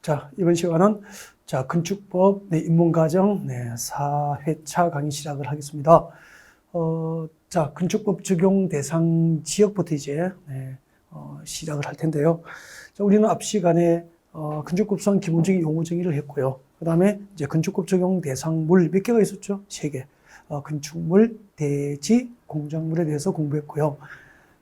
자, 이번 시간은 건축법 입문과정 4회차 강의 시작을 하겠습니다. 건축법 적용 대상 지역부터 이제 시작을 할 텐데요. 자, 우리는 앞 시간에 건축법상 기본적인 용어 정의를 했고요. 그 다음에 이제 건축법 적용 대상물 몇 개가 있었죠? 3개. 건축물, 대지, 공작물에 대해서 공부했고요.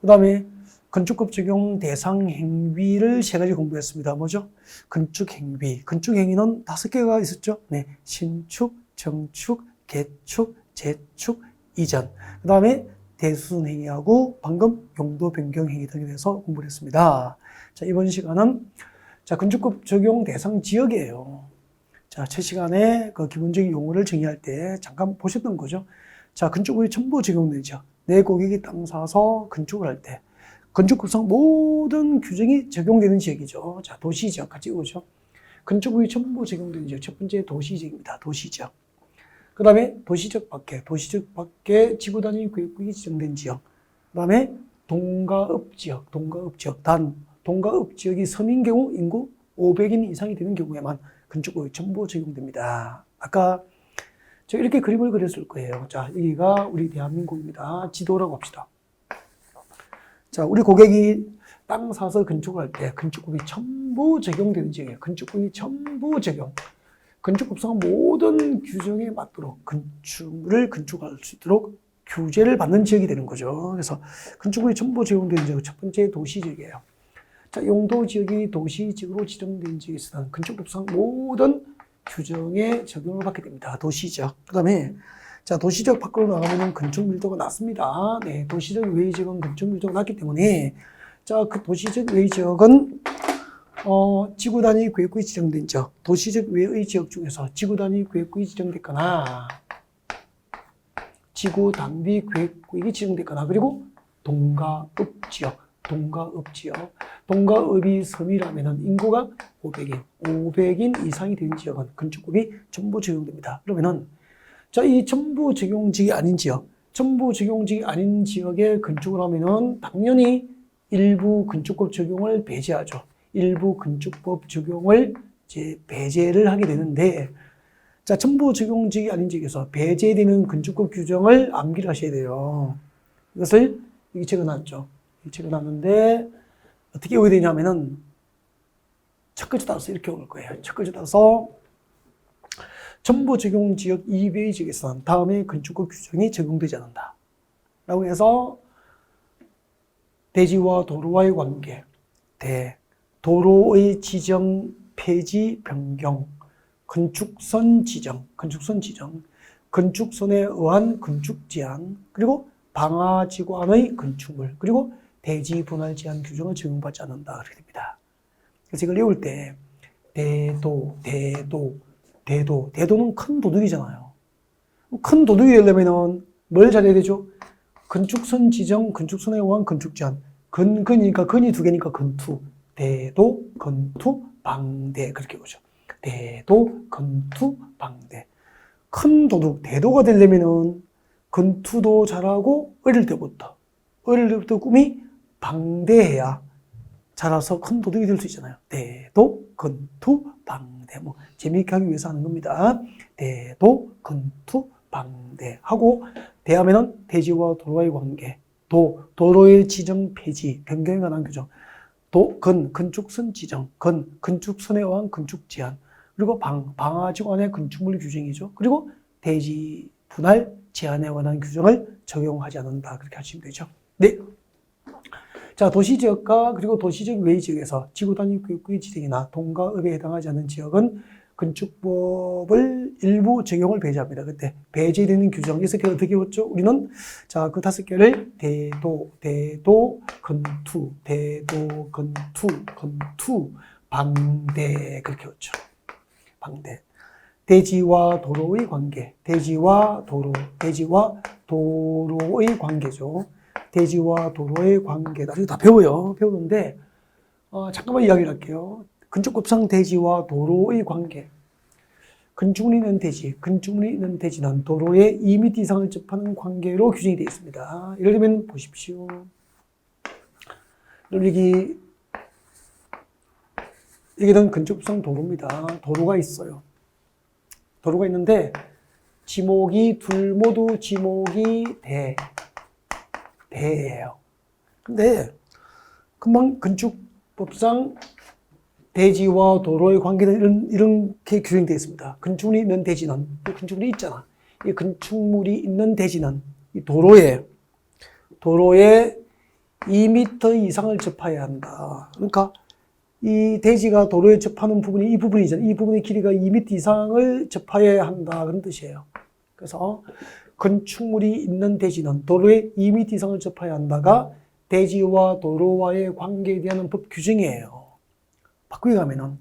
그 다음에 건축법 적용 대상 행위를 3가지 공부했습니다. 뭐죠? 건축 행위. 건축 행위는 5개가 있었죠? 네. 신축, 정축, 개축, 재축, 이전. 그 다음에 대수선 행위하고 방금 용도 변경 행위 등에 대해서 공부를 했습니다. 자, 이번 시간은 건축법 적용 대상 지역이에요. 자, 첫 시간에 그 기본적인 용어를 정의할 때 잠깐 보셨던 거죠? 자, 건축법이 전부 적용되죠. 내 고객이 땅 사서 건축을 할 때 건축법상 모든 규정이 적용되는 지역이죠. 자, 도시지역 같이 오죠. 건축법이 전부 적용되는 지역. 첫 번째 도시지역입니다. 도시지역. 그 다음에 도시지역 밖에 지구단위 구역이 지정된 지역. 그 다음에 동가읍지역. 단, 동가읍지역이 섬인 경우 인구 500인 이상이 되는 경우에만 건축법이 전부 적용됩니다. 아까 제가 이렇게 그림을 그렸을 거예요. 자, 여기가 우리 대한민국입니다. 지도라고 합시다. 자, 우리 고객이 땅 사서 건축을 할 때 건축법이 전부 적용되는 지역이에요. 건축법이 전부 적용. 건축법상 모든 규정에 맞도록 건축물을 건축할 수 있도록 규제를 받는 지역이 되는 거죠. 그래서 건축법이 전부 적용되는 지역, 첫 번째 도시지역이에요. 자, 용도지역이 도시지역으로 지정된 지역에서는 건축법상 모든 규정에 적용을 받게 됩니다. 도시지역. 그 다음에 자, 도시지역 밖으로 나가면 건축 밀도가 낮습니다. 네, 도시적 외의 지역은 건축 밀도가 낮기 때문에 자, 그 도시적 외의 지역은 지구 단위 구역구역이 지정된 지역, 도시적 외의 지역 중에서 지구 단위 구역구역이 지정됐거나 지구 단위 구역구역이 지정됐거나 그리고 동가읍 지역, 동가읍이 섬이라면 인구가 500인 이상이 되는 지역은 건축법이 전부 적용됩니다. 그러면은 자, 이 전부 적용지역이 아닌 지역, 전부 적용지역이 아닌 지역에 건축을 하면은 당연히 일부 건축법 적용을 배제하죠. 일부 건축법 적용을 이제 배제를 하게 되는데, 자, 전부 적용지역이 아닌 지역에서 배제되는 건축법 규정을 암기를 하셔야 돼요. 이것을 여기 적어놨죠. 적어놨는데 어떻게 외워야 되냐면은 첫 글자 따라서 이렇게 올 거예요. 첫 글자 따라서 전부 적용 지역 이외의 지역에서는 다음에 건축법 규정이 적용되지 않는다. 라고 해서 대지와 도로와의 관계, 도로의 지정, 폐지, 변경, 건축선 지정, 건축선에 의한 건축 제한, 그리고 방화지구 안의 건축물, 그리고 대지 분할 제한 규정을 적용받지 않는다. 그렇게 됩니다. 그래서 이걸 외울 때 대도는 큰 도둑이잖아요. 큰 도둑이 되려면 뭘 잘해야 되죠? 건축선 지정, 건축선에 의한 건축 제한. 건이니까 건이 2개니까 건투. 대도, 건투, 방대. 그렇게 보죠. 대도, 건투, 방대. 큰 도둑, 대도가 되려면은 건투도 잘하고 어릴 때부터 꿈이 방대해야 자라서 큰 도둑이 될 수 있잖아요. 대도, 건투, 방대. 뭐 재미있게 하기 위해서 하는 겁니다. 대도, 건투, 방대 하고 대하면은 대지와 도로와의 관계, 도로의 지정, 폐지, 변경에 관한 규정, 건축선 지정, 건축선에 의한 건축 제한, 그리고 방화지구 안의 건축물 규정이죠. 그리고 대지 분할 제한에 관한 규정을 적용하지 않는다. 그렇게 하시면 되죠. 네. 자, 도시지역과 그리고 도시적 외의 지역에서 지구단위 구역구의 지정이나 동가읍에 해당하지 않는 지역은 건축법을 일부 적용을 배제합니다. 그때 배제되는 규정 6개 어떻게 외웠죠? 우리는 자, 그 5개를 대도, 건투, 방대 그렇게 외웠죠. 방대. 대지와 도로의 관계, 대지와 도로의 관계죠. 대지와 도로의 관계. 나중에 다 배우는데, 잠깐만 이야기를 할게요. 건축법상 대지와 도로의 관계. 건축물이 있는 대지는 도로의 2m 이상을 접하는 관계로 규정이 되어 있습니다. 예를 들면 보십시오. 여기 여기는 건축법상 도로입니다. 도로가 있어요. 도로가 있는데 지목이 둘 모두 지목이 대예요. 근데 금방 건축법상 대지와 도로의 관계는 이렇게 규정되어 있습니다. 건축물이 있는 대지는, 건축물이 있잖아. 이 건축물이 있는 대지는 이 도로에 2m 이상을 접해야 한다. 그러니까 이 대지가 도로에 접하는 부분이 이 부분이잖아요. 이 부분의 길이가 2m 이상을 접해야 한다. 그런 뜻이에요. 그래서 건축물이 있는 대지는 도로에 2m 이상을 접해야 한다가 대지와 도로와의 관계에 대한 법 규정이에요. 바꾸게 가면은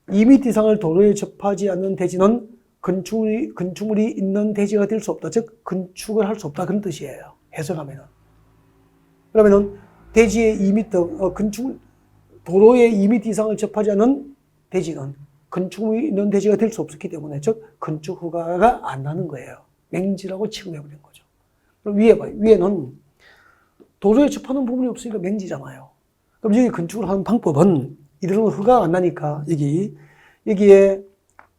2m 이상을 도로에 접하지 않는 대지는 건축물이 있는 대지가 될 수 없다. 즉 건축을 할 수 없다. 그런 뜻이에요. 해석하면은. 그러면은 대지의 2m, 도로에 2m 이상을 접하지 않는 대지는 건축물이 있는 대지가 될 수 없었기 때문에 즉 건축 허가가 안 나는 거예요. 맹지라고 취급해버린 거죠. 그럼 위에 봐요. 위에는 도로에 접하는 부분이 없으니까 맹지잖아요. 그럼 여기 건축을 하는 방법은 이런 허가가 안 나니까 여기에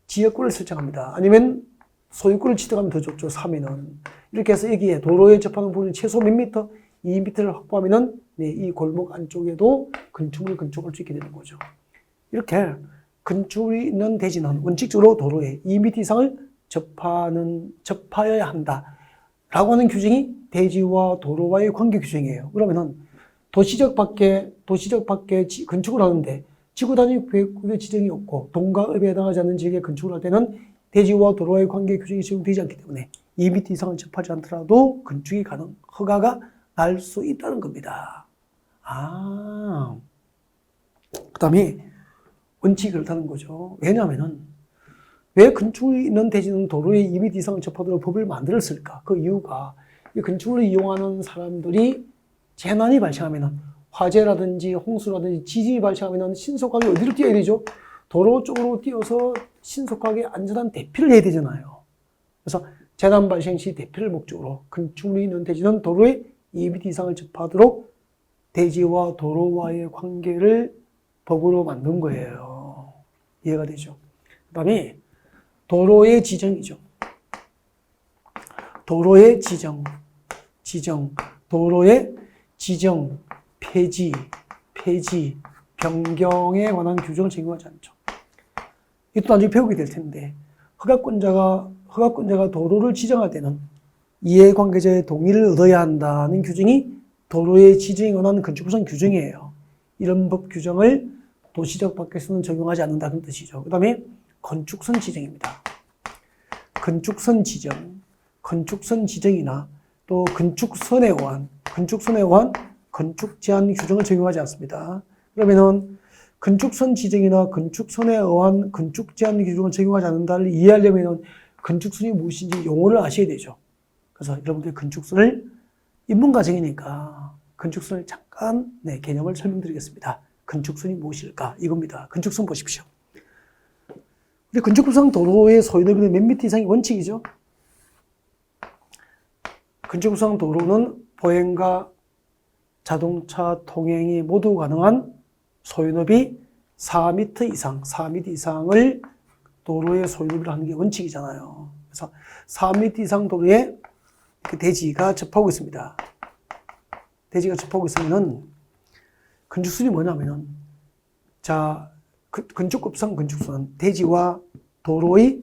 지역구를 설정합니다. 아니면 소유구를 취득하면 더 좋죠. 3위는. 이렇게 해서 여기에 도로에 접하는 부분이 최소 몇 미터? 2m를 확보하면은 이 골목 안쪽에도 건축물을 건축할 수 있게 되는 거죠. 이렇게 건축물이 있는 대지는 원칙적으로 도로에 2m 이상을 접하여야 한다라고 하는 규정이 대지와 도로와의 관계 규정이에요. 그러면은 도시적 밖에 건축을 하는데 지구 단위 계획구의 지정이 없고 동가읍에 해당하지 않는 지역에 건축을 할 때는 대지와 도로와의 관계 규정이 적용되지 않기 때문에 2m 이상을 접하지 않더라도 건축이 허가가 날 수 있다는 겁니다. 그 다음에 원칙이 그렇다는 거죠. 왜냐하면은 왜 건축물이 있는 대지는 도로에 2m 이상을 접하도록 법을 만들었을까? 그 이유가 이 건축물을 이용하는 사람들이 재난이 발생하면은 화재라든지 홍수라든지 지진이 발생하면은 신속하게 어디로 뛰어야 되죠? 도로 쪽으로 뛰어서 신속하게 안전한 대피를 해야 되잖아요. 그래서 재난 발생 시 대피를 목적으로 건축물이 있는 대지는 도로에 2m 이상을 접하도록 대지와 도로와의 관계를 법으로 만든 거예요. 이해가 되죠? 그 다음에 도로의 지정이죠. 도로의 도로의 지정, 폐지, 변경에 관한 규정을 적용하지 않죠. 이것도 나중에 배우게 될 텐데, 허가권자가 도로를 지정할 때는 이해관계자의 동의를 얻어야 한다는 규정이 도로의 지정에 관한 건축법상 규정이에요. 이런 법 규정을 도시적 밖에서는 적용하지 않는다 그런 뜻이죠. 그 다음에 건축선 지정입니다. 건축선 지정이나 또 건축선에 관한 건축 제한 규정을 적용하지 않습니다. 그러면은 건축선 지정이나 건축선에 의한 건축 제한 규정을 적용하지 않는다를 이해하려면 건축선이 무엇인지 용어를 아셔야 되죠. 그래서 여러분들 건축선을 입문과정이니까 건축선을 잠깐 개념을 설명드리겠습니다. 건축선이 무엇일까? 이겁니다. 건축선 보십시오. 우리 건축법상 도로의 소유 너비는 몇 미터 이상이 원칙이죠. 건축법상 도로는 보행과 자동차 통행이 모두 가능한 소유 너비 4m 이상을 도로의 소유 너비를 하는 게 원칙이잖아요. 그래서 4m 이상 도로에 대지가 접하고 있습니다. 대지가 접하고 있으면은 건축선이 뭐냐면은 건축법상 건축선은 대지와 도로의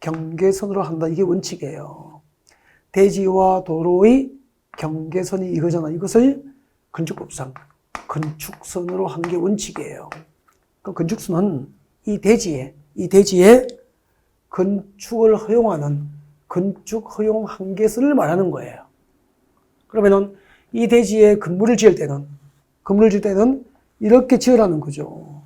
경계선으로 한다. 이게 원칙이에요. 대지와 도로의 경계선이 이거잖아. 이것을 건축법상 건축선으로 하는 게 원칙이에요. 그러니까 건축선은 이 대지에 건축을 허용하는 건축 허용 한계선을 말하는 거예요. 그러면은 이 대지에 건물을 지을 때는 이렇게 지으라는 거죠.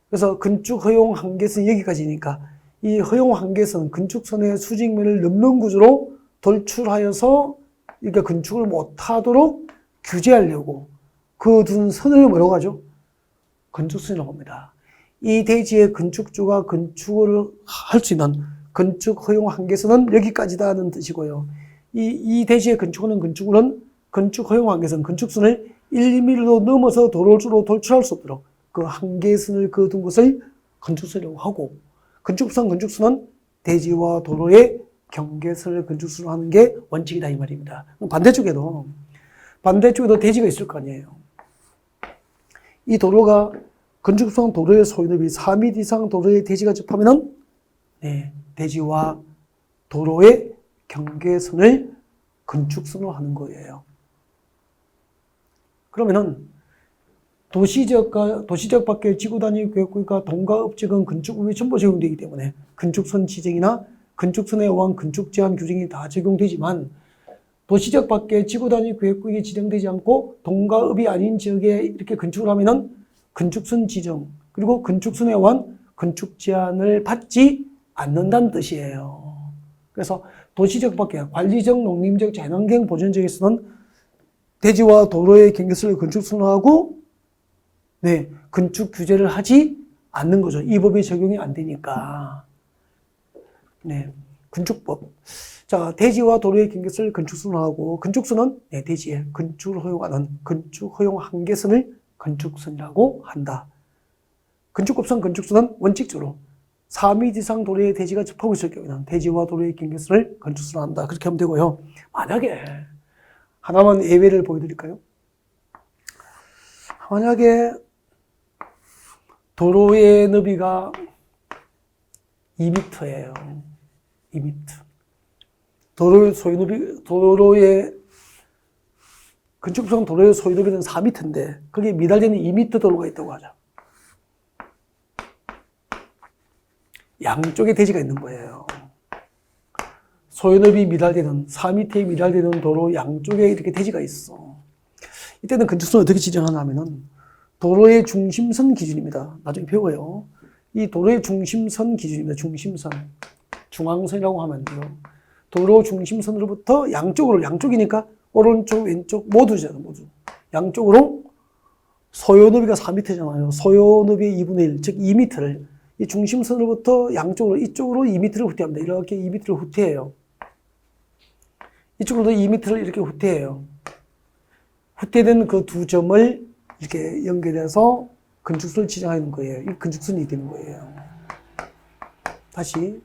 그래서 건축 허용 한계선이 여기까지니까 이 허용 한계선, 건축선의 수직면을 넘는 구조로 돌출하여서 이렇게 건축을 못하도록 규제하려고 그 둔 선을 뭐라고 하죠? 건축선이라고 합니다. 이 대지의 건축주가 건축을 할 수 있는 건축 허용 한계선은 여기까지다는 뜻이고요. 이 대지의 건축하는 건축물은 건축 허용 한계선, 건축선을 1mm도 넘어서 도로로 돌출할 수 없도록 그 한계선을 그어둔 것을 건축선이라고 하고, 건축수는 대지와 도로의 경계선을 건축수로 하는 게 원칙이다 이 말입니다. 반대쪽에도 대지가 있을 거 아니에요. 이 도로가 건축수상 도로의 소유너비 4m 이상 도로의 대지가 접하면은 대지와 도로의 경계선을 건축선으로 하는 거예요. 그러면은 도시적 밖의 지구단위 계획구역과 동가업지권 건축법이 전부 적용되기 때문에 건축선 지정이나 건축선에 의한 건축 제한 규정이 다 적용되지만 도시적 밖의 지구단위 계획구역이 지정되지 않고 동가업이 아닌 지역에 이렇게 건축을 하면은 건축선 지정 그리고 건축선에 의한 건축 제한을 받지 않는다는 뜻이에요. 그래서 도시적 밖의 관리적, 농림적, 자연환경 보전 지역에서는 대지와 도로의 경계선을 건축선으로 하고 건축 규제를 하지 않는 거죠. 이 법이 적용이 안 되니까. 건축법. 자, 대지와 도로의 경계선을 건축선으로 하고, 건축선은 대지에 건축을 허용하는 건축 허용 한계선을 건축선이라고 한다. 건축법상 건축선은 원칙적으로 4m 이상 도로의 대지가 접하고 있을 경우에는 대지와 도로의 경계선을 건축선으로 한다. 그렇게 하면 되고요. 만약에 하나만 예외를 보여드릴까요? 만약에 도로의 너비가 2m예요. 2m. 건축상 도로의 소유 너비는 4m인데, 거기에 미달되는 2m 도로가 있다고 하자. 양쪽에 대지가 있는 거예요. 소유너비 미달되는 4m에 미달되는 도로 양쪽에 이렇게 대지가 있어. 이때는 건축선을 어떻게 지정하냐면은 도로의 중심선 기준입니다. 나중에 배워요. 이 도로의 중심선 기준입니다. 중심선. 중앙선이라고 하면 돼요. 도로 중심선으로부터 양쪽이니까 오른쪽, 왼쪽 모두잖아, 모두. 양쪽으로 소요너비가 4m잖아요. 소요너비의 2분의 1, 즉 2m를 이 중심선으로부터 양쪽으로, 이쪽으로 2m를 후퇴합니다. 이렇게 2m를 후퇴해요. 이쪽으로도 2m를 이렇게 후퇴해요. 후퇴된 그 두 점을 이렇게 연결해서 건축선을 지정하는 거예요. 이 건축선이 되는 거예요. 다시.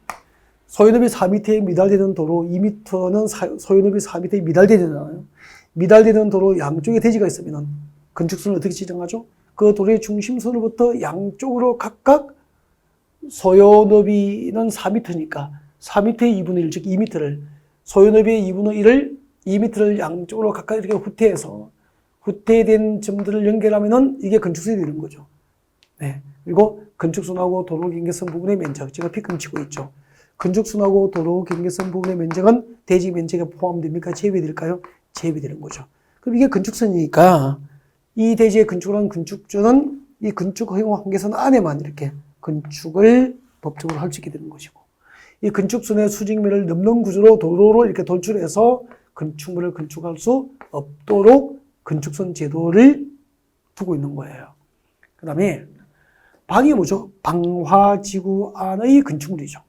소유너비 4m에 미달되는 도로 2m는 소유너비 4m에 미달되잖아요. 미달되는 도로 양쪽에 대지가 있으면 건축선을 어떻게 지정하죠? 그 도로의 중심선으로부터 양쪽으로 각각 소요너비는 4m니까 4m의 2분의 1, 즉 2m를 소요너비의 2분의 1을 2m를 양쪽으로 각각 이렇게 후퇴해서 후퇴된 점들을 연결하면은 이게 건축선이 되는 거죠. 그리고 건축선하고 도로 경계선 부분의 면적, 제가 피끔 치고 있죠. 건축선하고 도로 경계선 부분의 면적은 대지 면적에 포함됩니까? 제외될까요? 제외되는 거죠. 그럼 이게 건축선이니까 이 대지에 건축을 한 건축주는 이 건축 허용 한계선 안에만 이렇게 건축을 법적으로 할 수 있게 되는 것이고, 이 건축선의 수직면을 넘는 구조로 도로로 이렇게 돌출해서 건축물을 건축할 수 없도록 건축선 제도를 두고 있는 거예요. 그 다음에 방이 뭐죠? 방화지구 안의 건축물이죠.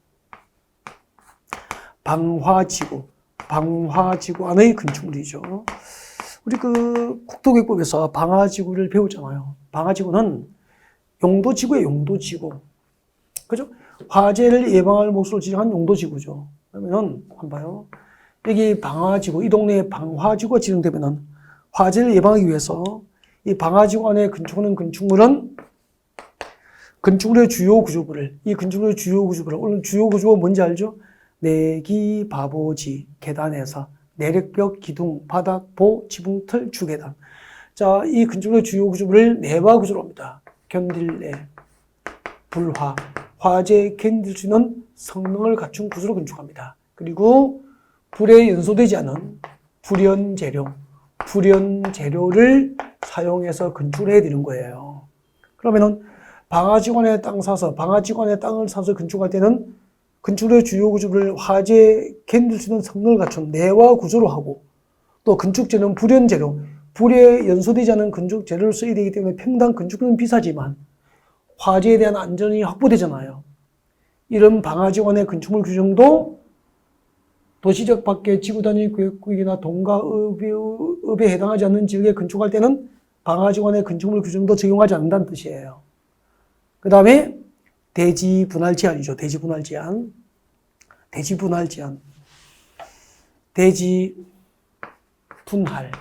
방화지구 안의 건축물이죠. 우리 그 국토계획법에서 방화지구를 배우잖아요. 방화지구는 용도지구예요, 용도지구. 그죠? 화재를 예방할 몫으로 지정한 용도지구죠. 그러면은, 한번 봐요. 여기 방화지구, 이 동네에 방화지구가 지정되면은 화재를 예방하기 위해서 이 방화지구 안에 건축하는 건축물은 건축물의 주요 구조부를, 오늘 주요 구조가 뭔지 알죠? 내기, 바보지, 계단에서 내력벽, 기둥, 바닥, 보, 지붕틀, 주계단. 자, 이 건축물의 주요 구조부를 내화 구조로 합니다. 견딜내, 불화, 화재에 견딜 수 있는 성능을 갖춘 구조로 건축합니다. 그리고 불에 연소되지 않은 불연재료를 사용해서 건축을 해야 되는 거예요. 그러면은 방화지구 안에 땅을 사서 건축할 때는 건축의 주요 구조를 화재에 견딜 수 있는 성능을 갖춘 내화 구조로 하고, 또 건축재는 불연재료, 불에 연소되지 않은 건축재료를 써야 되기 때문에 평당 건축비는 비싸지만 화재에 대한 안전이 확보되잖아요. 이런 방화지구 안의 건축물 규정도 도시적 밖의 지구단위 계획구역이나 동가업에 해당하지 않는 지역에 건축할 때는 방화지구 안의 건축물 규정도 적용하지 않는다는 뜻이에요. 그 다음에 대지 분할 제한이죠. 대지 분할 제한. 대지 분할 제한. 대지 분할.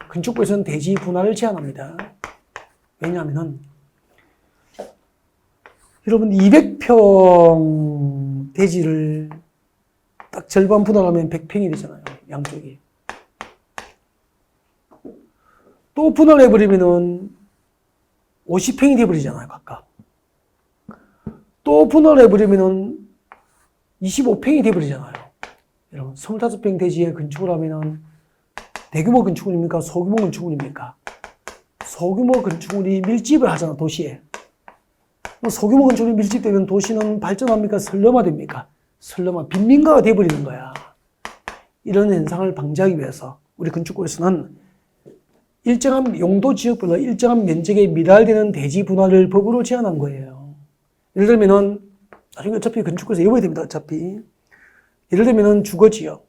건축부에서는 대지 분할을 제한합니다. 왜냐하면은 여러분 200평 대지를 딱 절반 분할하면 100평이 되잖아요. 양쪽이. 또 분할해버리면은 50평이 돼버리잖아요. 각각. 또 분할해버리면은 25평이 돼버리잖아요. 여러분 25평 대지에 건축을 하면은 대규모 건축물입니까? 소규모 건축물입니까? 소규모 건축물이 밀집을 하잖아, 도시에. 소규모 건축물이 밀집되면 도시는 발전합니까? 설렴화됩니까? 설렴화, 빈민가가 돼버리는 거야. 이런 현상을 방지하기 위해서 우리 건축부에서는 일정한 용도 지역별로 일정한 면적에 미달되는 대지 분할을 법으로 제한한 거예요. 예를 들면은, 나중에 어차피 건축부에서 외워야 됩니다, 어차피. 예를 들면은 주거지역.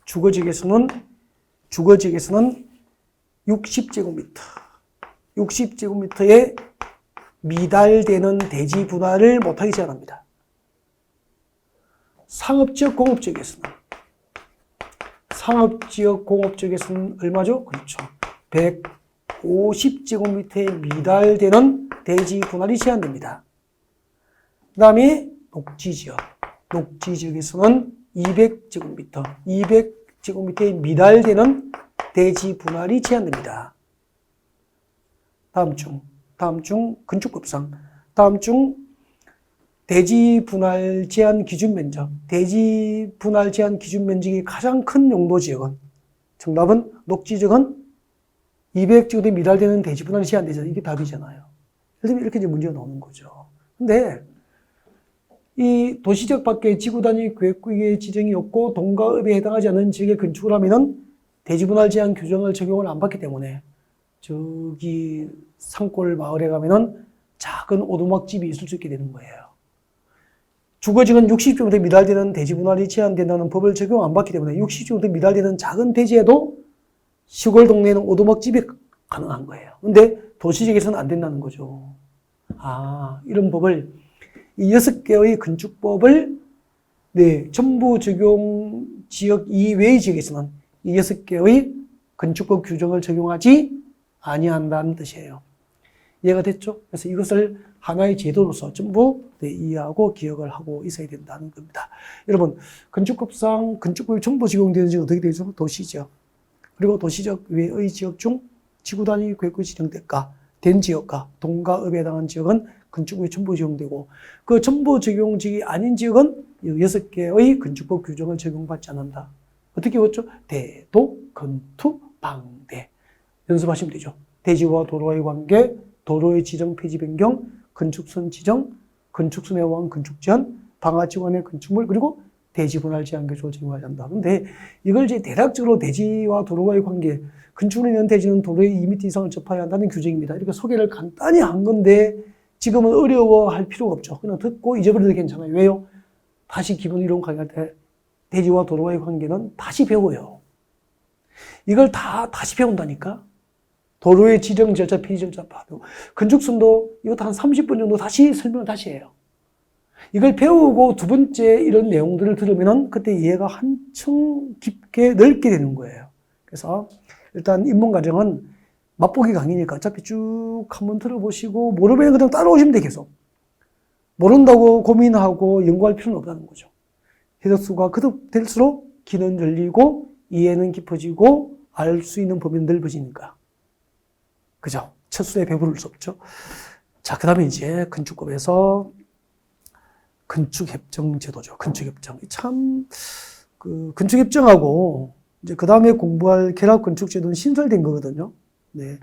주거지역에서는 60제곱미터. 60제곱미터에 미달되는 대지 분할을 못하게 제한합니다. 상업지역, 공업지역에서는 상업지역, 공업지역에서는 얼마죠? 그렇죠. 150제곱미터에 미달되는 대지 분할이 제한됩니다. 그 다음에 녹지지역. 녹지지역에서는 200제곱미터, 200제곱미터에 미달되는 대지 분할이 제한됩니다. 다음 중 건축법상 다음 중 대지 분할 제한 기준 면적, 대지 분할 제한 기준 면적이 가장 큰 용도 지역은 정답은 녹지지역은 200제곱미터에 미달되는 대지 분할이 제한되잖아요. 이게 답이잖아요. 예를 들면 이렇게 이제 문제가 나오는 거죠. 근데 이 도시지역 밖에 지구단위 계획구역의 지정이 없고 동가읍에 해당하지 않는 지역에 건축을 하면은 대지분할 제한 규정을 적용을 안 받기 때문에 저기 산골 마을에 가면은 작은 오두막집이 있을 수 있게 되는 거예요. 주거지역은 60제곱미터 미달되는 대지분할이 제한된다는 법을 적용 안 받기 때문에 60제곱미터 미달되는 작은 대지에도 시골 동네에는 오두막집이 가능한 거예요. 근데 도시지역에서는 안 된다는 거죠. 이런 법을 이 6개의 건축법을 전부 적용 지역 이외의 지역에서는 이 6개의 건축법 규정을 적용하지 아니한다는 뜻이에요. 이해가 됐죠? 그래서 이것을 하나의 제도로서 전부 이해하고 기억을 하고 있어야 된다는 겁니다. 여러분, 건축법상 건축법이 전부 적용되는 지역은 어떻게 되죠? 도시지역. 그리고 도시지역 외의 지역 중 지구단위 계획구 지정대가 된 지역과 동가읍에 해당하는 지역은 건축법이 전부 적용되고 그 전부 적용 지역이 아닌 지역은 6개의 건축법 규정을 적용받지 않는다. 어떻게 외웠죠? 대도, 건투, 방대. 연습하시면 되죠. 대지와 도로의 관계, 도로의 지정, 폐지, 변경, 건축선 지정, 건축선에 의한 건축 제한, 방화지원의 건축물, 그리고 대지 분할 제한 규정을 적용하지 않는다. 근데 이걸 이제 대략적으로 대지와 도로와의 관계, 건축물에 있는 대지는 도로의 2m 이상을 접해야 한다는 규정입니다. 이렇게 소개를 간단히 한 건데 지금은 어려워할 필요가 없죠. 그냥 듣고 잊어버려도 괜찮아요. 왜요? 다시 기본 이론 강의할 때 대지와 도로와의 관계는 다시 배워요. 이걸 다시 배운다니까? 도로의 지정 절차, 폐지 절차 봐도. 건축선도 이것도 한 30분 정도 다시 설명을 다시 해요. 이걸 배우고 두 번째 이런 내용들을 들으면 그때 이해가 한층 깊게 넓게 되는 거예요. 그래서 일단 입문과정은 맛보기 강의니까 어차피 쭉 한번 들어보시고 모르면 그냥 따라오시면 돼 계속. 모른다고 고민하고 연구할 필요는 없다는 거죠. 해석수가 거듭될수록 귀는 열리고 이해는 깊어지고 알 수 있는 범위는 넓어지니까. 그죠? 첫 수에 배부를 수 없죠. 자, 그 다음에 이제 건축법에서 건축협정 제도죠. 건축협정. 참, 건축협정하고 이제 그 다음에 공부할 결합건축제도는 신설된 거거든요. 네.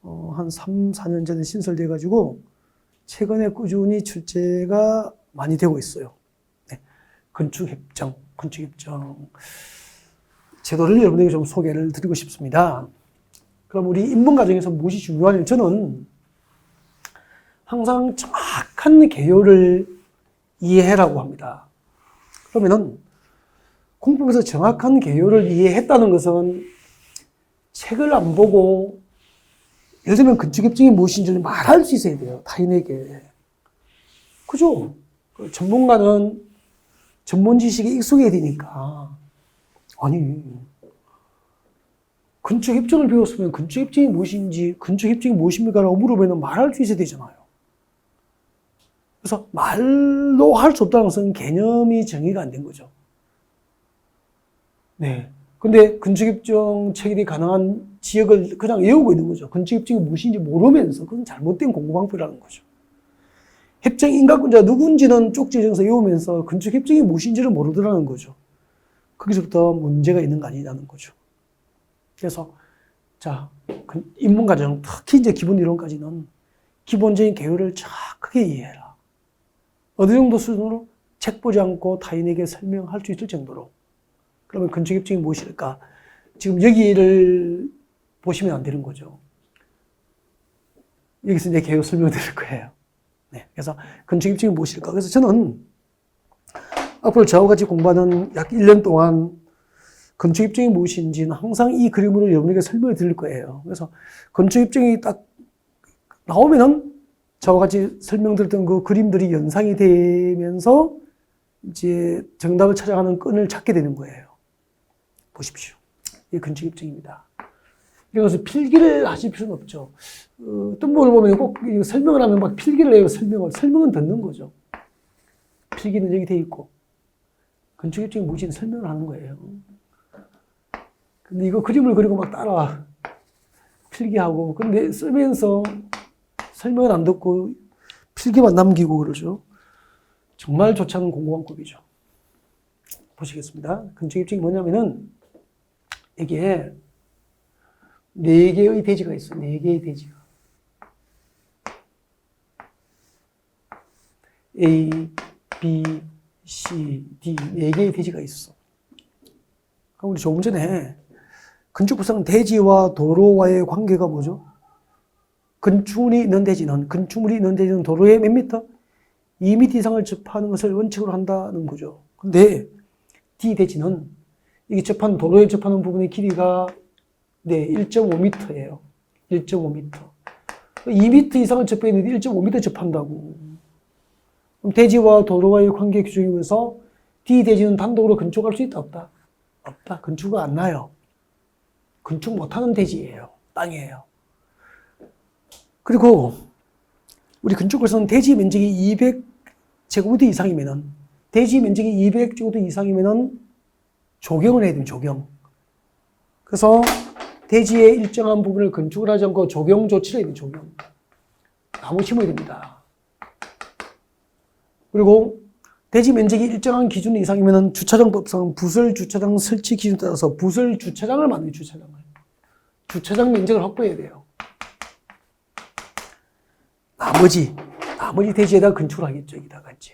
한 3, 4년 전에 신설돼가지고 최근에 꾸준히 출제가 많이 되고 있어요. 네. 건축협정 제도를 여러분에게 좀 소개를 드리고 싶습니다. 그럼 우리 입문과정에서 무엇이 중요하냐면 저는 항상 정확한 개요를 이해해라고 합니다. 그러면은 공법에서 정확한 개요를 이해했다는 것은 책을 안 보고 예를 들면 건축협정이 무엇인지를 말할 수 있어야 돼요. 타인에게. 그죠? 전문가는 전문 지식에 익숙해야 되니까. 아니, 건축협정을 배웠으면 건축협정이 무엇인지, 건축협정이 무엇입니까라고 물어보면 말할 수 있어야 되잖아요. 그래서 말로 할 수 없다는 것은 개념이 정의가 안 된 거죠. 네. 근데 건축협정 체결이 가능한 지역을 그냥 외우고 있는 거죠. 건축협정이 무엇인지 모르면서 그건 잘못된 공부방법이라는 거죠. 협정 인가권자가 누군지는 쪽지정서 외우면서 건축협정이 무엇인지를 모르더라는 거죠. 거기서부터 문제가 있는 거 아니냐는 거죠. 그래서 자, 입문과정, 특히 이제 기본 이론까지는 기본적인 개요를 정확하게 이해해라. 어느 정도 수준으로 책 보지 않고 타인에게 설명할 수 있을 정도로. 그러면 건축협정이 무엇일까? 지금 여기를 보시면 안 되는 거죠. 여기서 이제 개요 설명을 드릴 거예요. 네. 그래서 건축협정이 무엇일까? 그래서 저는 앞으로 저와 같이 공부하는 약 1년 동안 건축협정이 무엇인지는 항상 이 그림으로 여러분에게 설명을 드릴 거예요. 그래서 건축협정이 딱 나오면은 저와 같이 설명드렸던 그 그림들이 연상이 되면서 이제 정답을 찾아가는 끈을 찾게 되는 거예요. 보십시오. 이게 건축협정입니다. 그래서 필기를 하실 필요는 없죠. 어떤 분을 보면 꼭 설명을 하면 막 필기를 해요. 설명은 듣는 거죠. 필기는 여기 돼 있고. 건축협정이 무엇인지 설명을 하는 거예요. 근데 이거 그림을 그리고 막 따라 필기하고, 근데 쓰면서 설명을 안 듣고 필기만 남기고 그러죠. 정말 좋지 않은 공부방법이죠. 보시겠습니다. 건축협정이 뭐냐면은 이게 4개의 대지가 있어요. 4개의 대지가. A, B, C, D 4개의 대지가 있어. 그럼 우리 조금 전에 건축법상 대지와 도로와의 관계가 뭐죠? 건축물이 있는 대지는 도로의 몇 미터? 2m 이상을 접하는 것을 원칙으로 한다는 거죠. 근데 D 대지는 이게 도로에 접하는 부분의 길이가 1.5m예요. 1.5m. 2m 이상을 접해야 되는데 1.5m 접한다고. 그럼 대지와 도로와의 관계 규정에 의해서 D 대지는 단독으로 건축할 수 있다, 없다? 없다. 건축은 안 나요. 건축 못하는 대지예요. 땅이에요. 그리고 우리 건축에서는 대지 면적이 200제곱미터 이상이면은, 대지 면적이 200제곱미터 이상이면은 조경을 해야 됩니다. 조경. 그래서 대지의 일정한 부분을 건축을 하지 않고 조경 조치를 해야 돼요. 조경. 나무 심어야 됩니다. 그리고 대지 면적이 일정한 기준 이상이면은 주차장법상 부설 주차장 설치 기준에 따라서 부설 주차장을 만들어요. 주차장을. 주차장 면적을 확보해야 돼요. 나머지 대지에다 건축을 하겠죠. 여기다 같이.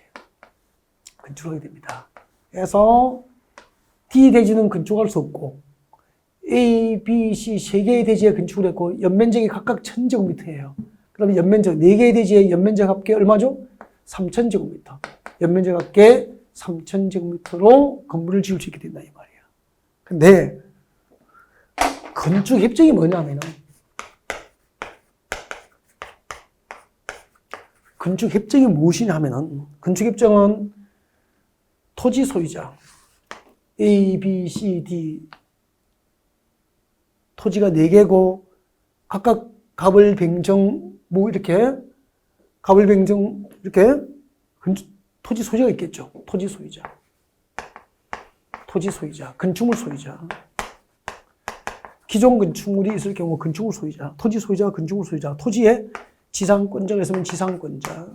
건축을 하게 됩니다. 그래서 D 대지는 건축할 수 없고 A, B, C 3개의 대지에 건축을 했고 연면적이 각각 1000제곱미터예요. 그러면 연면적 4개의 대지의 연면적 합계 얼마죠? 3000제곱미터. 연면적 합계 3000제곱미터로 건물을 지을 수 있게 된다 이 말이야. 근데 건축협정이 뭐냐면은 건축협정이 무엇이냐 하면은 건축협정은 토지 소유자 A, B, C, D 토지가 4개고 각각 갑을 병정 이렇게 갑을 병정 이렇게 토지 소유자가 있겠죠. 토지 소유자 건축물 소유자 기존 건축물이 있을 경우 건축물 소유자 토지 소유자가 건축물 소유자 토지의 지상권자가 있으면 지상권자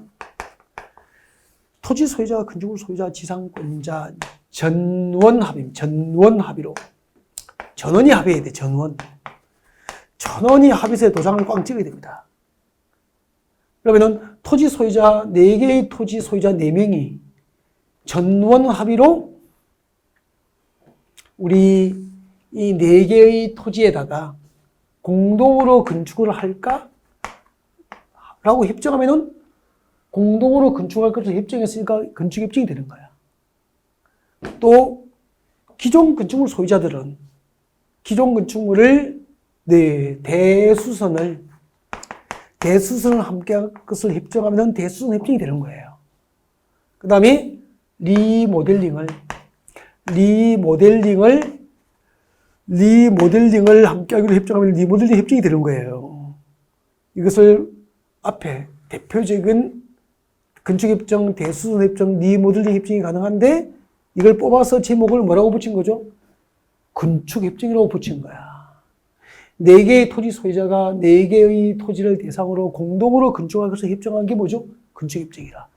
토지 소유자가 건축물 소유자 지상권자 전원합의로 전원이 합의해야 돼. 전원이 합의서에 도장을 꽝 찍어야 됩니다. 그러면은 토지 소유자 4개의 토지 소유자 4명이 전원 합의로 우리 이 4개의 토지에다가 공동으로 건축을 할까? 라고 협정하면은 공동으로 건축할 것을 협정했으니까 건축협정이 되는 거야. 또 기존 건축물 소유자들은 기존 건축물을 대수선을 대수선을 함께할 것을 협정하면 대수선 협정이 되는 거예요. 그 다음에 리모델링을 함께하기로 협정하면 리모델링 협정이 되는 거예요. 이것을 앞에 대표적인 건축협정, 대수선협정, 리모델링 협정이 가능한데 이걸 뽑아서 제목을 뭐라고 붙인 거죠? 건축협정이라고 붙인 거야. 4개의 토지 소유자가 4개의 토지를 대상으로 공동으로 건축하기 위해서 협정한 게 뭐죠? 건축협정이라.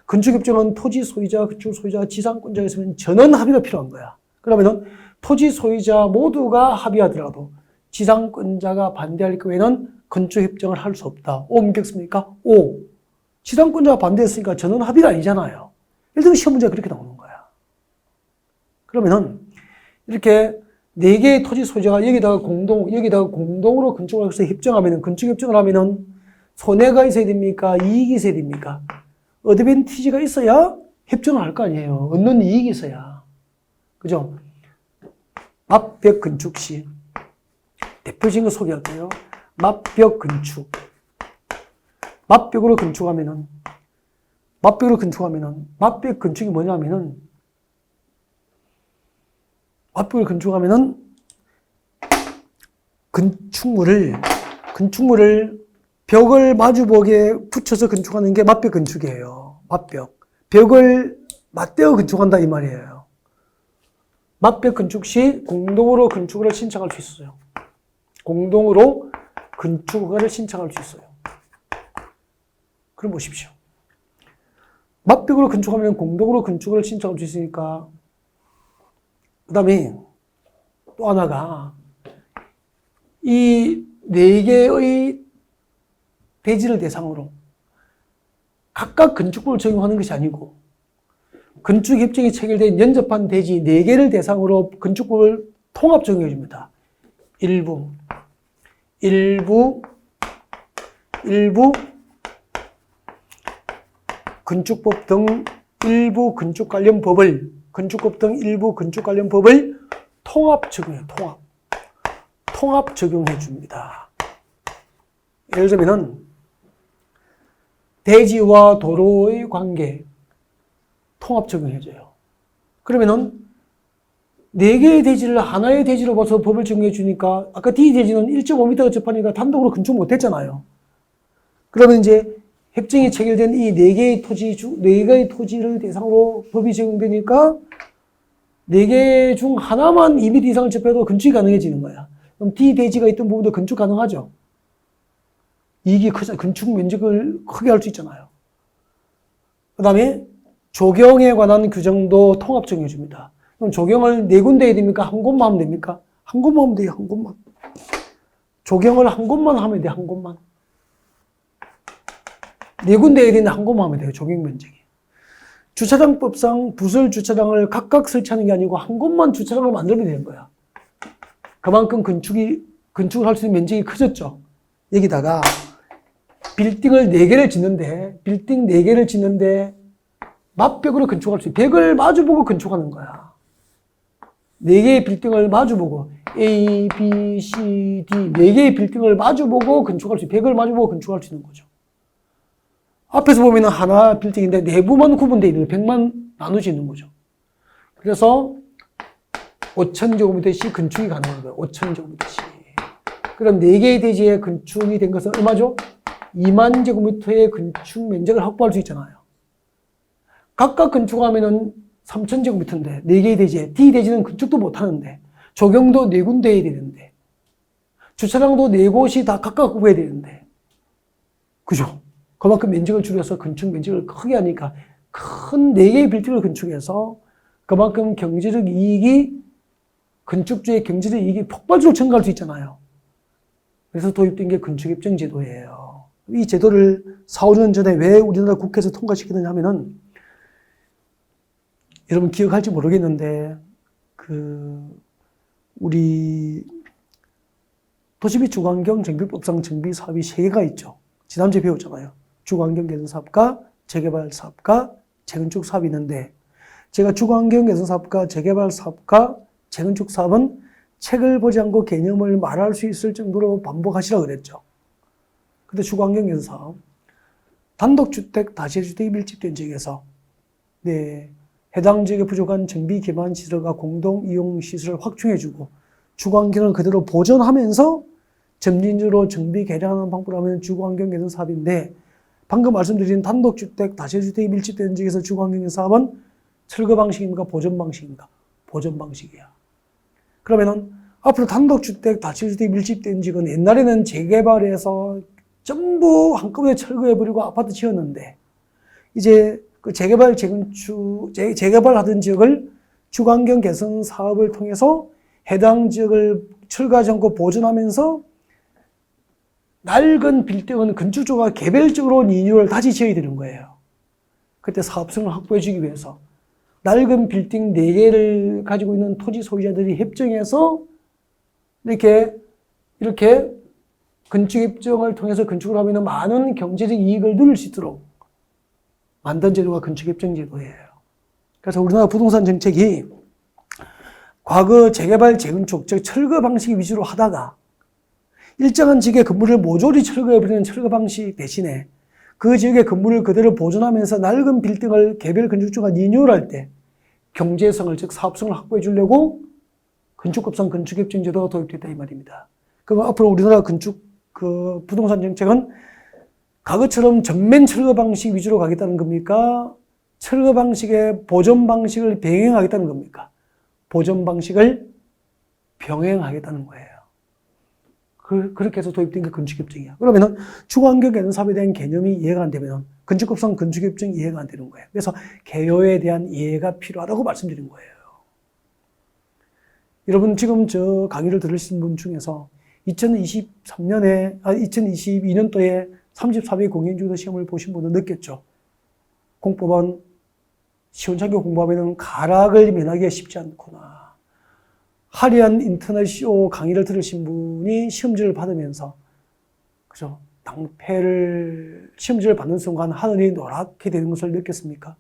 건축협정은 토지 소유자, 건축 소유자, 지상권자가 있으면 전원 합의가 필요한 거야. 그러면은 토지 소유자 모두가 합의하더라도 지상권자가 반대할 경우에는 건축협정을 할 수 없다. O 믿겠습니까? O. 지상권자가 반대했으니까 전원 합의가 아니잖아요. 예를 들어 시험 문제가 그렇게 나오는 거야. 그러면은 이렇게 4개의 토지 소유자가 여기다가 공동으로 건축을 해서 협정하면은, 건축협정을 하면은 손해가 있어야 됩니까? 이익이 있어야 됩니까? 어드밴티지가 있어야 협정을 할 거 아니에요. 얻는 이익이 있어야. 그죠? 맞벽 건축 시 대표적인 거 소개할게요. 맞벽 건축. 맞벽으로 건축하면은 맞벽 건축이 뭐냐면은 맞벽을 건축하면은 건축물을 벽을 마주보게 붙여서 건축하는 게 맞벽 건축이에요. 맞벽. 벽을 맞대어 건축한다 이 말이에요. 맞벽 건축 시 공동으로 건축을 신청할 수 있어요. 공동으로 건축허가를 신청할 수 있어요. 그럼 보십시오. 맞벽으로 건축하면 공동으로 건축을 신청할 수 있으니까, 그 다음에 또 하나가 이 4개의 대지를 대상으로 각각 건축법을 적용하는 것이 아니고 건축협정이 체결된 연접한 대지 4개를 대상으로 건축법을 통합 적용해 줍니다. 일부 건축법 등 일부 건축 관련 법을 통합 적용해요. 통합 적용해 줍니다. 예를 들면은 대지와 도로의 관계 통합 적용해줘요. 그러면은 4개의 대지를 하나의 대지로 봐서 법을 적용해 주니까 아까 D 대지는 1.5m가 접하니까 단독으로 건축 못 했잖아요. 그러면 이제 협정이 체결된 이 4개의 토지를 대상으로 법이 적용되니까 4개 중 하나만 2m 이상을 접해도 건축이 가능해지는 거야. 그럼 D 대지가 있던 부분도 건축 가능하죠. 이익이 크죠. 건축 면적을 크게 할 수 있잖아요. 그 다음에 조경에 관한 규정도 통합 적용해 줍니다. 그럼 조경을 4군데 해야 됩니까? 한 곳만 하면 됩니까? 한 곳만 하면 돼요. 한 곳만. 조경을 한 곳만 하면 돼요. 한 곳만. 4군데 해야 되는데 한 곳만 하면 돼요. 조경 면적이. 주차장법상 부설 주차장을 각각 설치하는 게 아니고 한 곳만 주차장을 만들면 되는 거야. 그만큼 건축을 할 수 있는 면적이 커졌죠. 여기다가 빌딩을 4개를 짓는데 맞벽으로 건축할 수 있어요. 벽을 마주보고 건축하는 거야. 4개의 빌딩을 마주보고 A, B, C, D 4개의 빌딩을 마주보고 건축할 수 있어요. 벽을 마주보고 건축할 수 있는 거죠. 앞에서 보면 하나 빌딩인데 내부만 구분되어 있는 거예요. 벽만 나누어져 있는 거죠. 그래서 5,000제곱미터씩 건축이 가능한 거예요. 5,000제곱미터씩. 그럼 4개의 대지에 건축이 된 것은 얼마죠? 2만 제곱미터의 건축 면적을 확보할 수 있잖아요. 각각 건축하면은 3,000제곱미터인데 4개의 대지에 D 대지는 건축도 못 하는데 조경도 4군데 해야 되는데 주차장도 4곳이 다 각각 구해야 되는데 그죠? 그만큼 면적을 줄여서 건축 면적을 크게 하니까 큰 4개의 빌딩을 건축해서 그만큼 경제적 이익이 건축주의 경제적 이익이 폭발적으로 증가할 수 있잖아요. 그래서 도입된 게 건축협정 제도예요. 이 제도를 4, 5년 전에 왜 우리나라 국회에서 통과시키느냐 하면은 여러분 기억할지 모르겠는데 우리 도시및 주거환경 정비법상 정비 사업이 3개가 있죠. 지난주에 배웠잖아요. 주거환경 개선 사업과 재개발 사업과 재건축 사업이 있는데 제가 주거환경 개선 사업과 재개발 사업과 재건축 사업은 책을 보지 않고 개념을 말할 수 있을 정도로 반복하시라 그랬죠. 근데 주거환경 개선 사업, 단독주택, 다세대주택이 밀집된 지역에서 해당 지역에 부족한 정비 기반 시설과 공동 이용 시설을 확충해주고 주거환경을 그대로 보존하면서 점진적으로 정비 개량하는 방법을 하면 주거환경 개선 사업인데, 방금 말씀드린 단독주택, 다세대주택이 밀집된 지역에서 주거환경 개선 사업은 철거 방식입니까? 보존 방식입니까? 보존 방식이야. 그러면은 앞으로 단독주택, 다세대주택이 밀집된 지역은 옛날에는 재개발해서 전부 한꺼번에 철거해버리고 아파트 지었는데, 이제 그 재개발하던 지역을 주거환경 개선 사업을 통해서 해당 지역을 철거하지 않고 보존하면서 낡은 빌딩은 건축주가 개별적으로 리뉴얼을 다시 지어야 되는 거예요. 그때 사업성을 확보해주기 위해서 낡은 빌딩 4개를 가지고 있는 토지 소유자들이 협정해서 이렇게 건축협정을 통해서 건축을 하면 많은 경제적 이익을 누릴 수 있도록 만든 제도가 건축협정 제도예요. 그래서 우리나라 부동산 정책이 과거 재개발, 재건축, 즉 철거 방식 위주로 하다가 일정한 지역의 건물을 모조리 철거해버리는 철거 방식 대신에 그 지역의 건물을 그대로 보존하면서 낡은 빌딩을 개별 건축주가 리뉴얼할 때 경제성을, 즉 사업성을 확보해 주려고 건축급상 건축협정 제도가 도입됐다 이 말입니다. 그럼 앞으로 우리나라 부동산 정책은 과거처럼 전면 철거 방식 위주로 가겠다는 겁니까? 철거 방식의 보존 방식을 병행하겠다는 겁니까? 보존 방식을 병행하겠다는 거예요. 그렇게 해서 도입된 게 건축협정이야. 그러면은 주거환경 개선 사업에 대한 개념이 이해가 안 되면 건축급상 건축협정이 이해가 안 되는 거예요. 그래서 개요에 대한 이해가 필요하다고 말씀드린 거예요. 여러분 지금 저 강의를 들으신 분 중에서 2022년도에 34회 공인중개사 시험을 보신 분은 느꼈죠. 공법은 시원찮게 공부하면 가락을 면하기가 쉽지 않구나. 화려한 인터넷 쇼 강의를 들으신 분이 시험지를 받으면서, 그죠? 시험지를 받는 순간 하늘이 노랗게 되는 것을 느꼈습니까?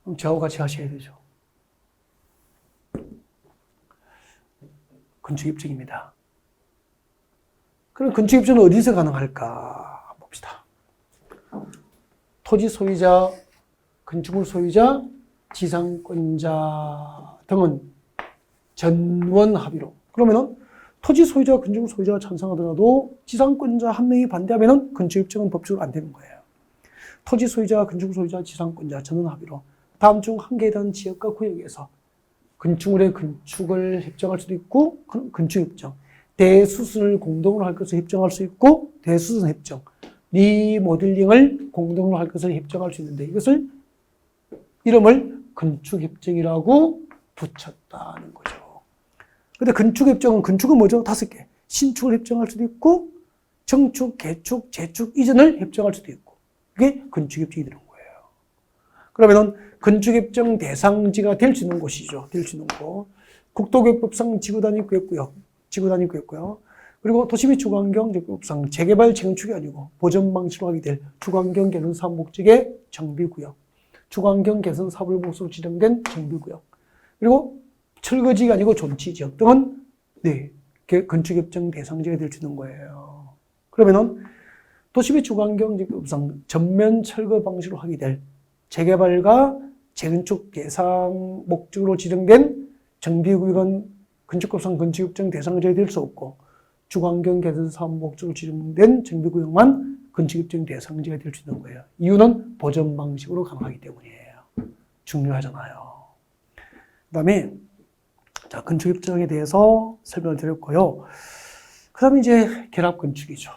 그럼 저하고 같이 하셔야 되죠. 건축협정입니다. 그럼 건축협정은 어디서 가능할까? 봅시다. 토지 소유자, 건축물 소유자, 지상권자 등은 전원 합의로. 그러면은 토지 소유자, 건축물 소유자가 찬성하더라도 지상권자 한 명이 반대하면은 건축협정은 법적으로 안 되는 거예요. 토지 소유자, 건축물 소유자, 지상권자 전원 합의로 다음 중 한 개에 대한 지역과 구역에서 건축물의 건축을 협정할 수도 있고, 건축협정, 대수선을 공동으로 할 것을 협정할 수 있고, 대수선 협정, 리모델링을 공동으로 할 것을 협정할 수 있는데, 이름을 건축협정이라고 붙였다는 거죠. 근데 건축은 뭐죠? 5개. 신축을 협정할 수도 있고, 정축, 개축, 재축, 이전을 협정할 수도 있고, 그게 건축협정이 되는 거예요. 그러면은 건축협정 대상지가 될 수 있는 곳이죠. 될 수 있는 곳. 국토교획법상 지구단위구역구역, 그리고 도시및 주거환경법상 재개발, 재건축이 아니고 보존 방식으로 하게 될 주거환경 개선 사업 목적의 정비구역, 주거환경 개선 사업을 목적으로 지정된 정비구역, 그리고 철거지가 아니고 존치지역 등은 건축협정 대상지가 될 수 있는 거예요. 그러면은 도시및 주거환경법상 전면 철거 방식으로 하게 될 재개발과 재건축 대상 목적으로 지정된 정비구역은 건축법상 건축협정 대상지가 될 수 없고, 주거환경 개선 사업 목적으로 지정된 정비구역만 건축협정 대상지가 될 수 있는 거예요. 이유는 보존 방식으로 가능하기 때문이에요. 중요하잖아요. 그 다음에 건축협정에 대해서 설명을 드렸고요. 그 다음에 이제 결합건축이죠.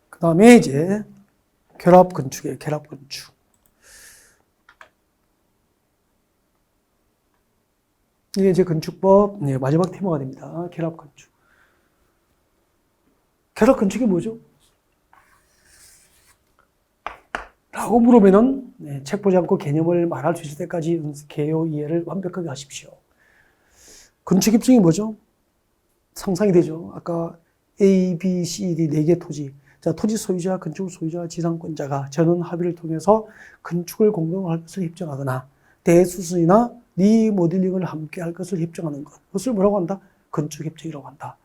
그 다음에 이제 결합건축이에요. 결합건축. 이게 이제 건축법 마지막 테마가 됩니다. 결합건축. 결합건축이 뭐죠? 라고 물으면은 책 보지 않고 개념을 말할 수 있을 때까지 개요 이해를 완벽하게 하십시오. 건축 입증이 뭐죠? 상상이 되죠. 아까 A, B, C, D 4개 토지. 자, 토지 소유자, 건축 소유자, 지상권자가 전원 합의를 통해서 건축을 공동할 것을 협정하거나 대수선이나 리모델링을 함께 할 것을 협정하는 것. 그것을 뭐라고 한다? 건축 협정이라고 한다.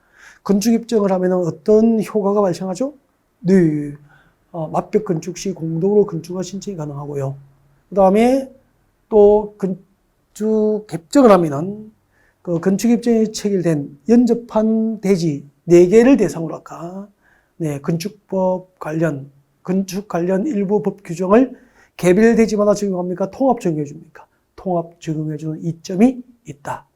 건축 협정을 하면 어떤 효과가 발생하죠? 네. 맞벽 건축 시 공동으로 건축과 신청이 가능하고요. 그 다음에 또 건축 협정을 하면은 그 건축 협정에 체결된 연접한 대지 4개를 대상으로 아까 건축법 관련, 건축 관련 일부 법 규정을 개별 대지마다 적용합니까? 통합 적용해 줍니까? 통합 적용해 주는 이점이 있다.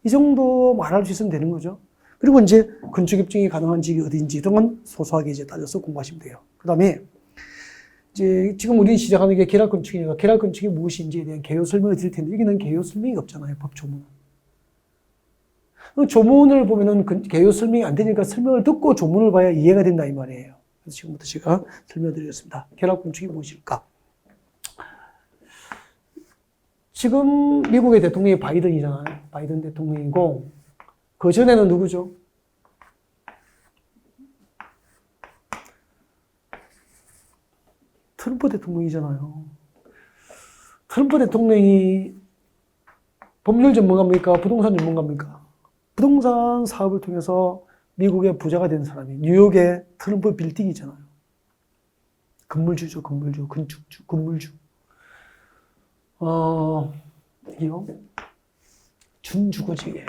이 정도 말할 수 있으면 되는 거죠. 그리고 이제 건축 협정이 가능한 지역이 어딘지 등은 소소하게 이제 따져서 공부하시면 돼요. 그 다음에 이제 지금 우리 시작하는 게 계략 건축이니까 계략 건축이 무엇인지에 대한 개요 설명을 드릴 텐데 여기는 개요 설명이 없잖아요. 법 조문. 조문을 보면은 개요 설명이 안 되니까 설명을 듣고 조문을 봐야 이해가 된다 이 말이에요. 그래서 지금부터 제가 설명드리겠습니다. 계략 건축이 무엇일까? 지금 미국의 대통령이 바이든이잖아요. 바이든 대통령이고 그 전에는 누구죠? 트럼프 대통령이잖아요. 트럼프 대통령이 법률 전문가입니까? 부동산 전문가입니까? 부동산 사업을 통해서 미국의 부자가 된 사람이 뉴욕의 트럼프 빌딩이잖아요. 건물주죠, 건물주, 건축주, 건물주. 이요 준주거지예요.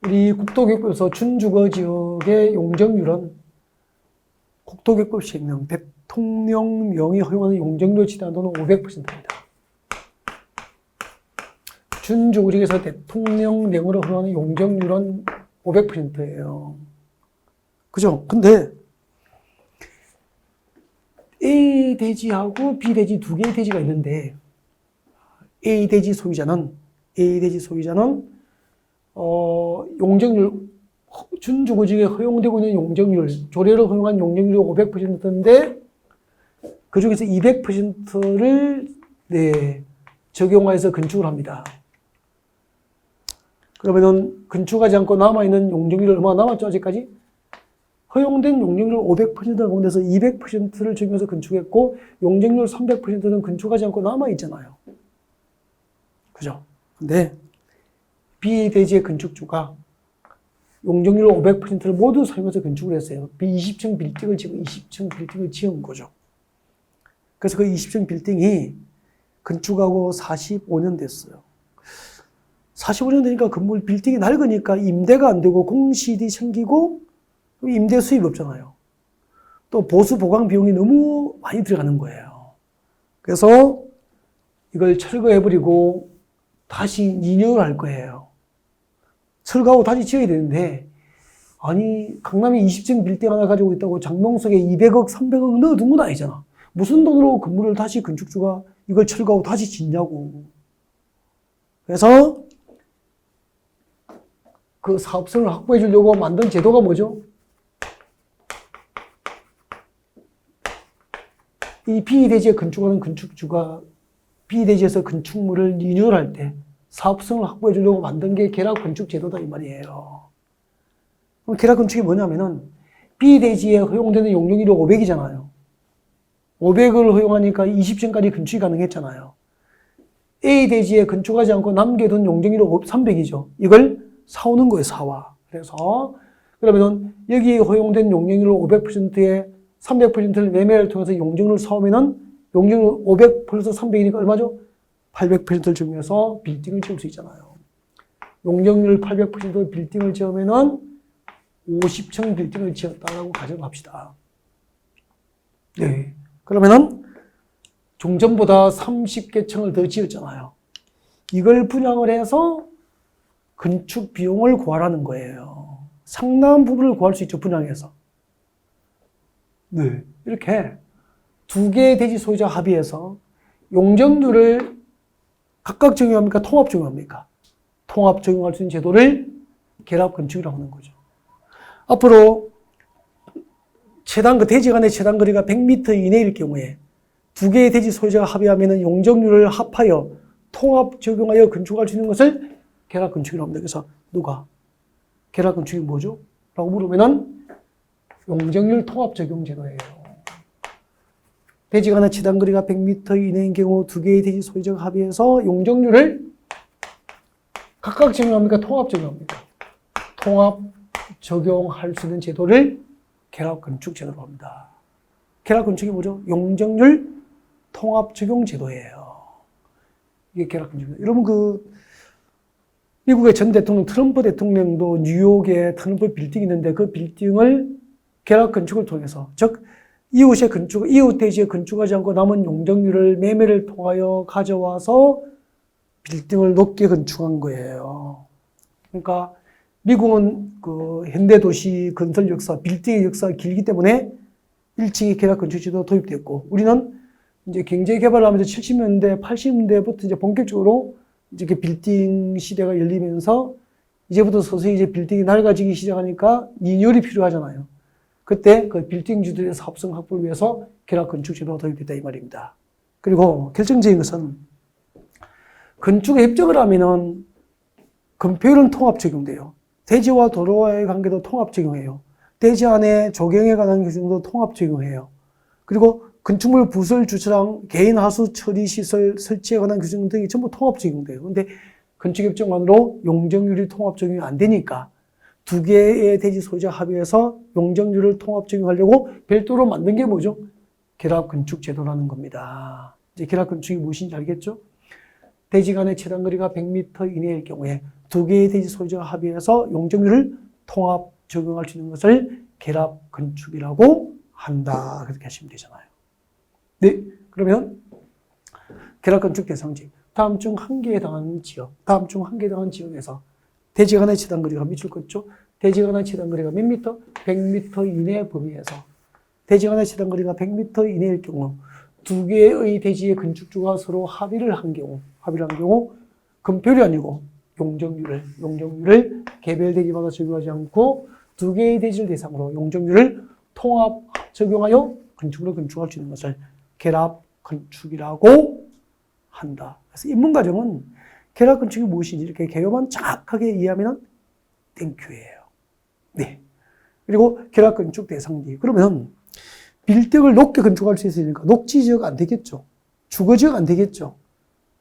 우리 국토교육부에서 준주거지역의 용적률은 국토교육법 시행령 대통령령이 허용하는 용적률 지단도는 500%입니다. 준주거지역에서 대통령령으로 허용하는 용적률은 500%예요. 그죠? 근데 A 대지하고 B 대지 2개의 대지가 있는데 A 대지 소유자는 용적률 준주거지역에 허용되고 있는 용적률, 조례를 허용한 용적률이 500%인데 그 중에서 200%를 적용해서 건축을 합니다. 그러면은 건축하지 않고 남아있는 용적률이 얼마나 남았죠, 아직까지? 허용된 용적률 500% 가운데서 200%를 적용해서 건축했고 용적률 300%는 건축하지 않고 남아있잖아요. 그죠? 근데 B대지의 건축주가 용적률 500%를 모두 사용해서 건축을 했어요. B20층 빌딩을 지고 20층 빌딩을 지은 거죠. 그래서 그 20층 빌딩이 건축하고 45년 됐어요. 45년 되니까 건물 빌딩이 낡으니까 임대가 안 되고 공실이 생기고 임대 수입이 없잖아요. 또 보수 보강 비용이 너무 많이 들어가는 거예요. 그래서 이걸 철거해버리고 다시 리뉴얼 할 거예요. 철거하고 다시 지어야 되는데 아니 강남에 20층 빌딩 하나 가지고 있다고 장롱석에 200억 300억 넣어둔 건 아니잖아. 무슨 돈으로 건물을 다시 건축주가 이걸 철거하고 다시 짓냐고. 그래서 그 사업성을 확보해 주려고 만든 제도가 뭐죠? 이 B대지에 건축하는 건축주가 B대지에서 건축물을 리뉴얼할 때 사업성을 확보해 주려고 만든 게 계략 건축 제도다 이 말이에요. 그럼 계략 건축이 뭐냐면은 B대지에 허용되는 용적률이 500이잖아요. 500을 허용하니까 20층까지 건축이 가능했잖아요. A대지에 건축하지 않고 남겨둔 용적률이 300이죠. 이걸 사오는 거예요, 사와. 그래서 그러면은 여기 허용된 용적률 500%에 300%를 매매를 통해서 용적률을 사오면은 용적률 500 플러스 300이니까 얼마죠? 800%를 적용해서 빌딩을 지을 수 있잖아요. 용적률 800% 빌딩을 지으면은 50층 빌딩을 지었다라고 가정합시다. 네. 그러면은 종전보다 30개 층을 더 지었잖아요. 이걸 분양을 해서 건축 비용을 구하라는 거예요. 상당한 부분을 구할 수 있죠, 분양해서. 네. 이렇게 2개의 대지 소유자 합의해서 용적률을 각각 적용합니까? 통합 적용합니까? 통합 적용할 수 있는 제도를 결합 건축이라고 하는 거죠. 앞으로 대지 간의 최단 거리가 100m 이내일 경우에 2개의 대지 소유자가 합의하면 용적률을 합하여 통합 적용하여 건축할 수 있는 것을 계략건축이라고 합니다. 그래서 누가? 계략건축이 뭐죠? 라고 물으면은 용적률 통합 적용 제도예요. 대지 간의 치단 거리가 100m 이내인 경우 두 개의 대지 소유자가 합의해서 용적률을 각각 적용합니까? 통합 적용합니까? 통합 적용할 수 있는 제도를 계략건축 제도로 합니다. 계략건축이 뭐죠? 용적률 통합 적용 제도예요. 이게 계략건축입니다. 여러분 미국의 전 대통령 트럼프 대통령도 뉴욕에 트럼프 빌딩이 있는데 그 빌딩을 계략건축을 통해서, 즉 이웃 대지에 건축하지 않고 남은 용적률을 매매를 통하여 가져와서 빌딩을 높게 건축한 거예요. 그러니까 미국은 현대 도시 건설 역사, 빌딩의 역사가 길기 때문에 1층이 계략건축제도 도입됐고, 우리는 이제 경제 개발을 하면서 70년대, 80년대부터 이제 본격적으로 이제 빌딩 시대가 열리면서 이제부터 서서히 이제 빌딩이 낡아지기 시작하니까 리뉴얼이 필요하잖아요. 그때 그 빌딩주들의 사업성 확보를 위해서 계략건축제도가 도입됐다 이 말입니다. 그리고 결정적인 것은 건축에 협정을 하면은 건폐율은 통합 적용돼요. 대지와 도로와의 관계도 통합 적용해요. 대지 안에 조경에 관한 규정도 통합 적용해요. 그리고 건축물 부설 주차장, 개인 하수 처리 시설 설치에 관한 규정 등이 전부 통합 적용돼요. 그런데 건축협정만으로 용적률이 통합 적용이 안 되니까 두 개의 대지 소유자 합의해서 용적률을 통합 적용하려고 별도로 만든 게 뭐죠? 계략건축 제도라는 겁니다. 이제 계략건축이 무엇인지 알겠죠? 대지 간의 최단 거리가 100m 이내일 경우에 두 개의 대지 소유자가 합의해서 용적률을 통합 적용할 수 있는 것을 계략건축이라고 한다. 그렇게 하시면 되잖아요. 네, 그러면 계략건축 대상지, 다음 중 한 개에 해당하는 지역에서 대지 간의 최단 거리가 밑줄 긋죠. 대지 간의 최단 거리가 몇 미터? 100m 이내 범위에서 대지 간의 최단 거리가 100m 이내일 경우 두 개의 대지의 건축주가 서로 합의를 한 경우 건폐율이 아니고 용적률을 개별 대지마다 적용하지 않고 두 개의 대지를 대상으로 용적률을 통합 적용하여 건축을 건축할 수 있는 것을 계략건축이라고 한다. 그래서 입문과정은 계략건축이 무엇인지 이렇게 개요만 정확하게 이해하면 땡큐예요. 네. 그리고 계략건축 대상지. 그러면 빌딩을 높게 건축할 수 있으니까 녹지지역 안 되겠죠. 주거지역 안 되겠죠.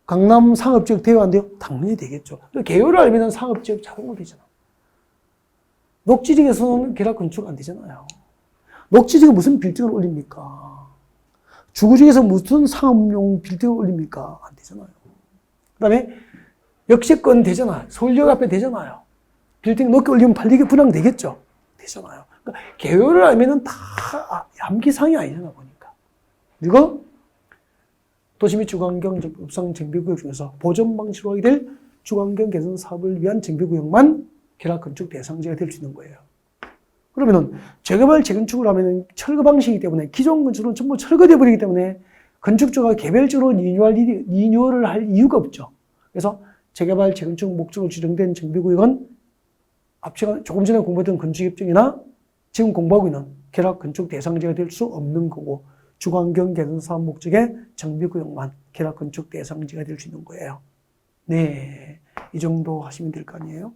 강남 상업지역 돼요, 안 돼요? 당연히 되겠죠. 개요를 알면 상업지역 자동으로 되잖아. 녹지지역에서는 계략건축 안 되잖아요. 녹지지역에 무슨 빌딩을 올립니까? 주거지역에서 무슨 상업용 빌딩을 올립니까? 안 되잖아요. 그 다음에 역세권 되잖아요. 서울역 앞에 되잖아요. 빌딩 높게 올리면 팔리게 분양되겠죠? 되잖아요. 그러니까 개요를 알면은 다 암기상이 아니잖아, 보니까. 그리고 도시 및 주거환경 업상 정비구역 중에서 보존 방식으로 하게 될 주거환경 개선 사업을 위한 정비구역만 계략건축 대상지가 될 수 있는 거예요. 그러면은 재개발, 재건축을 하면은 철거 방식이기 때문에 기존 건축은 전부 철거돼 버리기 때문에 건축주가 개별적으로 리뉴얼을 할 이유가 없죠. 그래서 재개발, 재건축 목적으로 지정된 정비구역은 앞서 조금 전에 공부했던 건축협정이나 지금 공부하고 있는 계략건축 대상지가 될 수 없는 거고 주거환경 개선 사업 목적의 정비구역만 계략건축 대상지가 될 수 있는 거예요. 네, 이 정도 하시면 될 거 아니에요.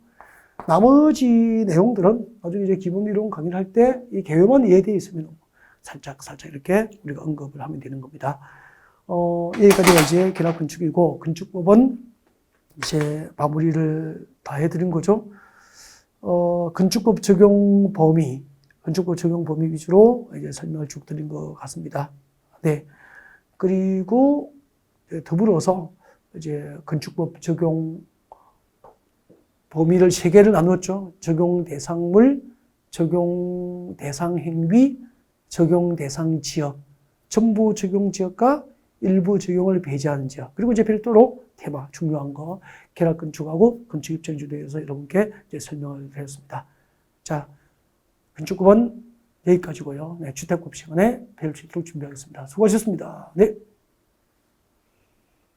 나머지 내용들은 나중에 이제 기본 이론 강의를 할 때 이 개요만 이해되어 있으면 살짝 이렇게 우리가 언급을 하면 되는 겁니다. 여기까지가 이제 계략건축이고 건축법은 이제 마무리를 다 해드린 거죠. 건축법 적용 범위 위주로 이제 설명을 쭉 드린 것 같습니다. 네. 그리고 더불어서 이제 건축법 적용 범위를 3개를 나누었죠. 적용 대상물, 적용 대상 행위, 적용 대상 지역, 전부 적용 지역과 일부 적용을 배제하는 지역. 그리고 이제 별도로 테마, 중요한 거, 계략건축하고 건축협정에 대해서 여러분께 이제 설명을 드렸습니다. 자, 건축법은 여기까지고요. 네, 주택법 시간에 배울 수 있도록 준비하겠습니다. 수고하셨습니다. 네.